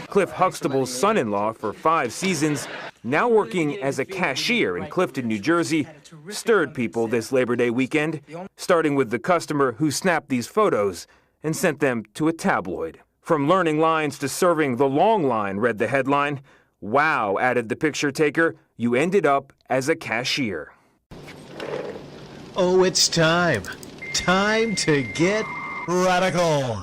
Cliff Huxtable's son-in-law for 5 seasons, now working as a cashier in Clifton, New Jersey, stirred people this Labor Day weekend, starting with the customer who snapped these photos and sent them to a tabloid. From learning lines to serving the long line, read the headline. Wow, added the picture taker, you ended up as a cashier. Oh, it's time. Time to get radical.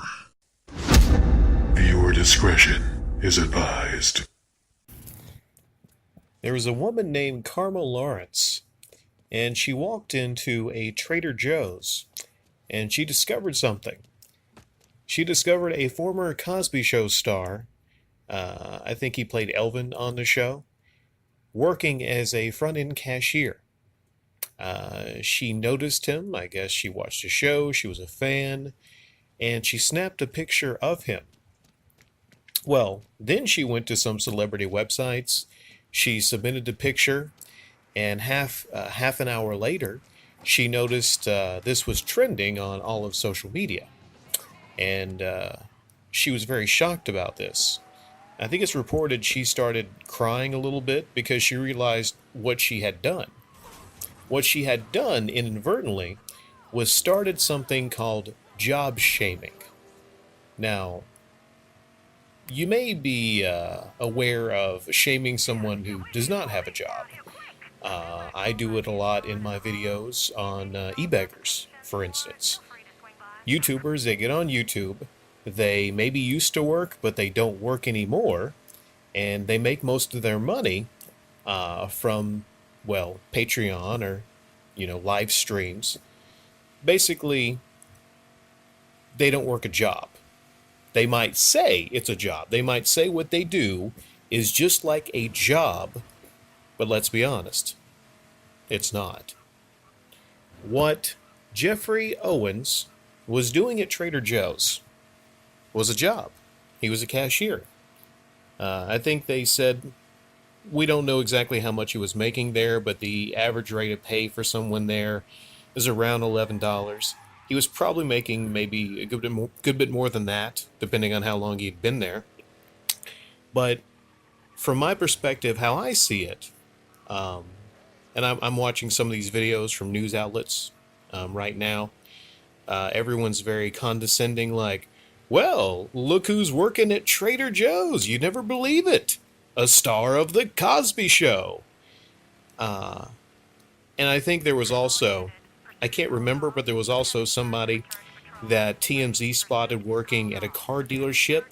Viewer discretion is advised. There was a woman named Karma Lawrence, and she walked into a Trader Joe's, and she discovered something. She discovered a former Cosby Show star, I think he played Elvin on the show, working as a front-end cashier. She noticed him. I guess she watched the show. She was a fan, and she snapped a picture of him. Well, then she went to some celebrity websites. She submitted the picture, and half an hour later, she noticed this was trending on all of social media. And she was very shocked about this. I think it's reported she started crying a little bit because she realized what she had done. What she had done inadvertently was started something called job shaming. Now, you may be aware of shaming someone who does not have a job. I do it a lot in my videos on e-beggars, for instance. YouTubers, they get on YouTube, they maybe used to work, but they don't work anymore, and they make most of their money from, well, Patreon or, live streams. Basically, they don't work a job. They might say it's a job. They might say what they do is just like a job, but let's be honest, it's not. What Geoffrey Owens was doing at Trader Joe's was a job. He was a cashier. I think they said, we don't know exactly how much he was making there, but the average rate of pay for someone there is around $11. He was probably making maybe a good bit more than that, depending on how long he'd been there. But from my perspective, how I see it, and I'm watching some of these videos from news outlets right now, everyone's very condescending, like, well, look who's working at Trader Joe's. You'd never believe it. A star of the Cosby Show. And I think there was also, I can't remember, but there was also somebody that TMZ spotted working at a car dealership,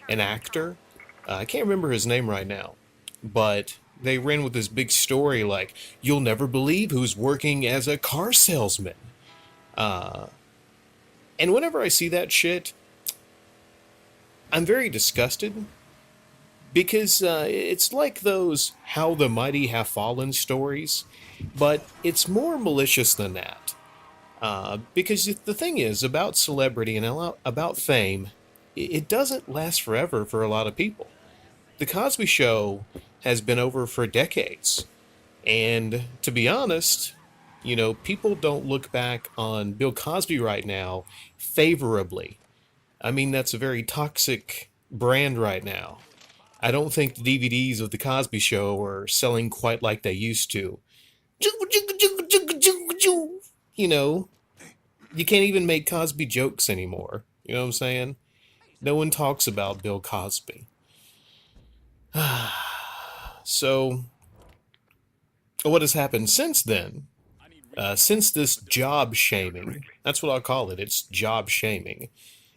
an actor. I can't remember his name right now, but they ran with this big story like, you'll never believe who's working as a car salesman. And whenever I see that shit, I'm very disgusted because it's like those How the Mighty Have Fallen stories, but it's more malicious than that. Because the thing is, about celebrity and about fame, it doesn't last forever for a lot of people. The Cosby Show has been over for decades. And to be honest, people don't look back on Bill Cosby right now favorably. I mean, that's a very toxic brand right now. I don't think the DVDs of The Cosby Show are selling quite like they used to. You can't even make Cosby jokes anymore. You know what I'm saying? No one talks about Bill Cosby. So, what has happened since then? Since this job shaming, that's what I'll call it, it's job shaming.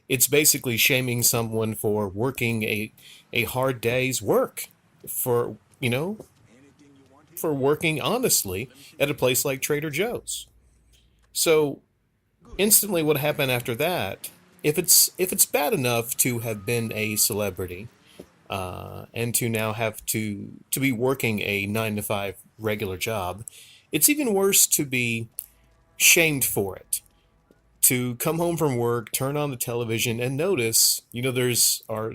It's basically shaming someone for working a hard day's work, for working honestly at a place like Trader Joe's. So, instantly what happened after that, if it's bad enough to have been a celebrity, and to now have to be working a 9-to-5 regular job, it's even worse to be shamed for it. To come home from work, turn on the television, and notice,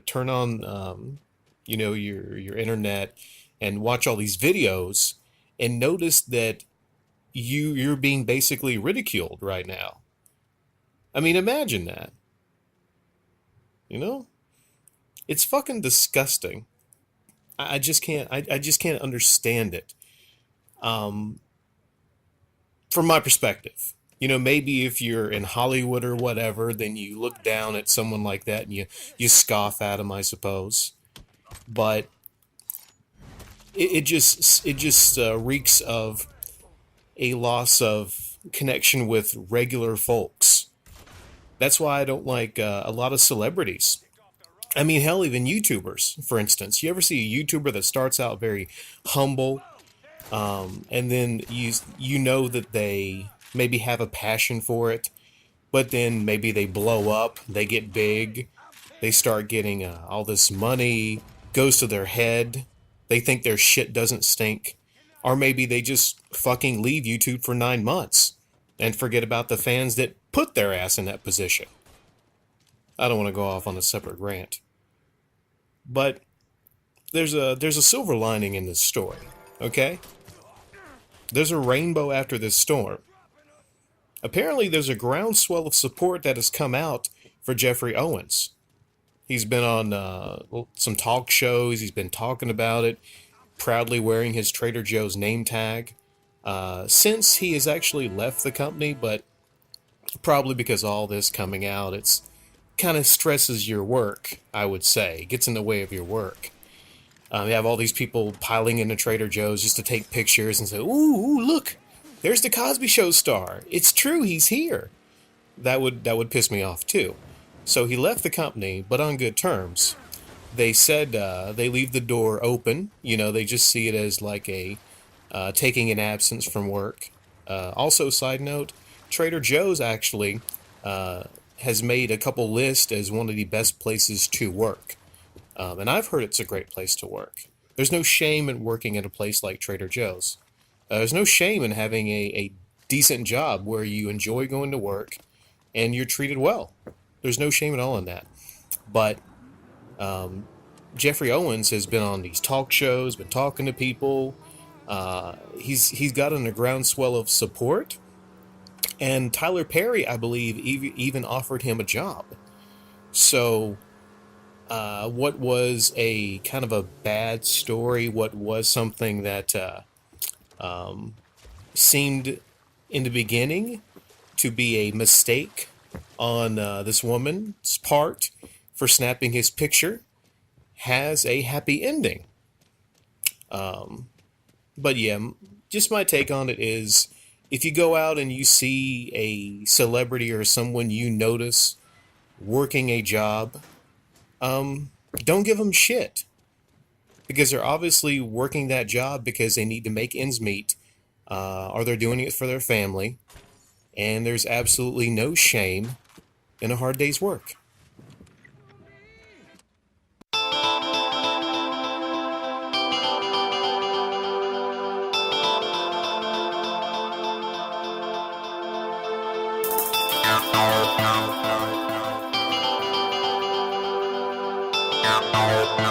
turn on, your internet, and watch all these videos, and notice that you're being basically ridiculed right now. I mean, imagine that. It's fucking disgusting. I just can't. I just can't understand it. Um, from my perspective, maybe if you're in Hollywood or whatever, then you look down at someone like that and you scoff at them, I suppose. But it just reeks of a loss of connection with regular folks. That's why I don't like a lot of celebrities. I mean, hell, even YouTubers, for instance. You ever see a YouTuber that starts out very humble, and then you know that they maybe have a passion for it, but then maybe they blow up, they get big, they start getting all this money, goes to their head, they think their shit doesn't stink, or maybe they just fucking leave YouTube for 9 months and forget about the fans that put their ass in that position. I don't want to go off on a separate rant, but there's a silver lining in this story, okay? There's a rainbow after this storm. Apparently, there's a groundswell of support that has come out for Geoffrey Owens. He's been on some talk shows. He's been talking about it, proudly wearing his Trader Joe's name tag. Since he has actually left the company, but probably because all this coming out, it's kind of stresses your work, I would say. It gets in the way of your work. You have all these people piling into Trader Joe's just to take pictures and say, ooh, look, there's the Cosby Show star. It's true, he's here. That would piss me off too. So he left the company, but on good terms. They said they leave the door open. They just see it as like a taking an absence from work. Also, side note, Trader Joe's actually has made a couple lists as one of the best places to work. And I've heard it's a great place to work. There's no shame in working at a place like Trader Joe's. There's no shame in having a decent job where you enjoy going to work and you're treated well. There's no shame at all in that. But Geoffrey Owens has been on these talk shows, been talking to people. He's gotten a groundswell of support. And Tyler Perry, I believe, even offered him a job. So what was a kind of a bad story, what was something that seemed in the beginning to be a mistake on this woman's part for snapping his picture, has a happy ending. But yeah, just my take on it is, if you go out and you see a celebrity or someone you notice working a job, don't give them shit. Because they're obviously working that job because they need to make ends meet, or they're doing it for their family. And there's absolutely no shame in a hard day's work. No.